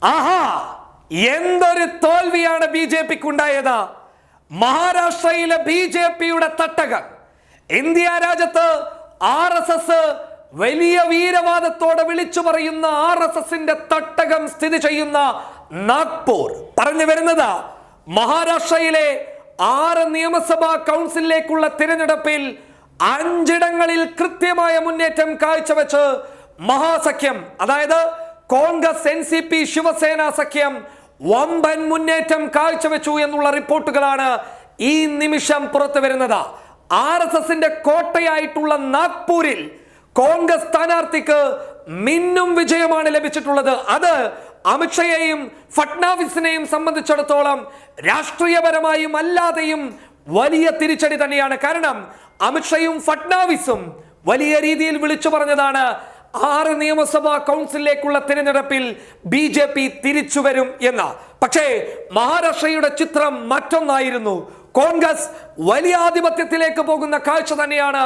ആഹാ, എന്തൊരു തോൽവിയാണ് B J പിക്ക് ഉണ്ടായത്. മഹാരാഷ്ട്രയിലെ ബി ജെ പിയുടെ തട്ടകം. ഇന്ത്യ രാജ്യത്ത് RSS വലിയ വീരവാദത്തോടെ വിളിച്ചു പറയുന്ന RSSന്റെ തട്ടകം സ്ഥിതി ചെയ്യുന്ന നാഗ്പൂർ. പറഞ്ഞു വരുന്നത്, മഹാരാഷ്ട്രയിലെ 6 നിയമസഭാ കൗൺസിലിലേക്കുള്ള തിരഞ്ഞെടുപ്പിൽ 5 ഇടങ്ങളിൽ കൃത്യമായ മുന്നേറ്റം കാഴ്ചവെച്ച് മഹാസഖ്യം, അതായത് കോൺഗ്രസ്, NCP, ശിവസേന സഖ്യം വമ്പൻ മുന്നേറ്റം കാഴ്ചവെച്ചു എന്നുള്ള റിപ്പോർട്ടുകളാണ് ഈ നിമിഷം പുറത്തു വരുന്നത്. RSSന്റെ കോട്ടയായിട്ടുള്ള നാഗ്പൂരിൽ കോൺഗ്രസ് സ്ഥാനാർത്ഥിക്ക് മിന്നും വിജയമാണ് ലഭിച്ചിട്ടുള്ളത്. അത് അമിത്ഷയെയും ഫട്നാവിസിനെയും സംബന്ധിച്ചിടത്തോളം രാഷ്ട്രീയപരമായും അല്ലാതെയും വലിയ തിരിച്ചടി തന്നെയാണ്. കാരണം അമിത്ഷയും ഫട്നാവിസും വലിയ രീതിയിൽ വിളിച്ചു പറഞ്ഞതാണ് 6 നിയമസഭാ കൗൺസിലിലേക്കുള്ള തിരഞ്ഞെടുപ്പിൽ BJP തിരിച്ചു വരും എന്ന്. പക്ഷേ മഹാരാഷ്ട്രയുടെ ചിത്രം മറ്റൊന്നായിരുന്നു. കോൺഗ്രസ് വലിയ ആധിപത്യത്തിലേക്ക് പോകുന്ന കാഴ്ച തന്നെയാണ്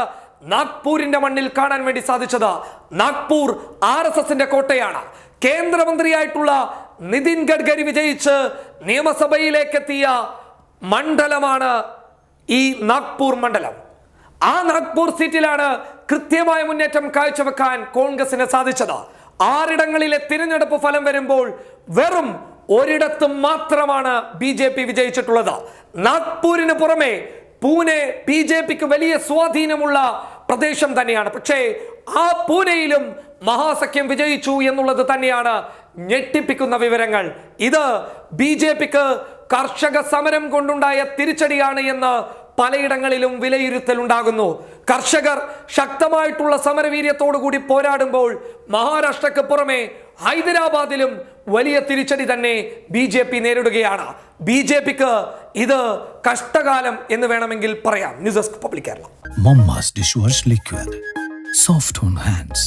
നാഗ്പൂരിന്റെ മണ്ണിൽ കാണാൻ വേണ്ടി സാധിച്ചത്. നാഗ്പൂർ RSSന്റെ കോട്ടയാണ്. കേന്ദ്രമന്ത്രിയായിട്ടുള്ള നിതിൻ ഗഡ്കരി വിജയിച്ച് നിയമസഭയിലേക്ക് എത്തിയ മണ്ഡലമാണ് ഈ നാഗ്പൂർ മണ്ഡലം. ആ നാഗ്പൂർ സീറ്റിലാണ് കൃത്യമായ മുന്നേറ്റം കാഴ്ചവെക്കാൻ കോൺഗ്രസിന് സാധിച്ചത്. 6 ഇടങ്ങളിലെ തിരഞ്ഞെടുപ്പ് ഫലം വരുമ്പോൾ വെറും ഒരിടത്തും മാത്രമാണ് BJP വിജയിച്ചിട്ടുള്ളത്. നാഗ്പൂരിന് പുറമെ പൂനെ BJPക്ക് വലിയ സ്വാധീനമുള്ള പ്രദേശം തന്നെയാണ്. പക്ഷേ ആ പൂനെയിലും മഹാസഖ്യം വിജയിച്ചു എന്നുള്ളത് തന്നെയാണ് ഞെട്ടിപ്പിക്കുന്ന വിവരങ്ങൾ. ഇത് BJPക്ക് കർഷക സമരം കൊണ്ടുണ്ടായ തിരിച്ചടിയാണ് എന്ന് പലയിടങ്ങളിലും വിലയിരുത്തൽ ഉണ്ടാകുന്നു. കർഷകർ ശക്തമായിട്ടുള്ള സമരവീര്യത്തോടു കൂടി പോരാടുമ്പോൾ മഹാരാഷ്ട്രക്ക് പുറമെ ഹൈദരാബാദിലും വലിയ തിരിച്ചടി തന്നെ BJP നേരിടുകയാണ്. BJPക്ക് ഇത് കഷ്ടകാലം എന്ന് വേണമെങ്കിൽ പറയാം. News desk public Kerala. Mama's dishwash liquid, soft on hands.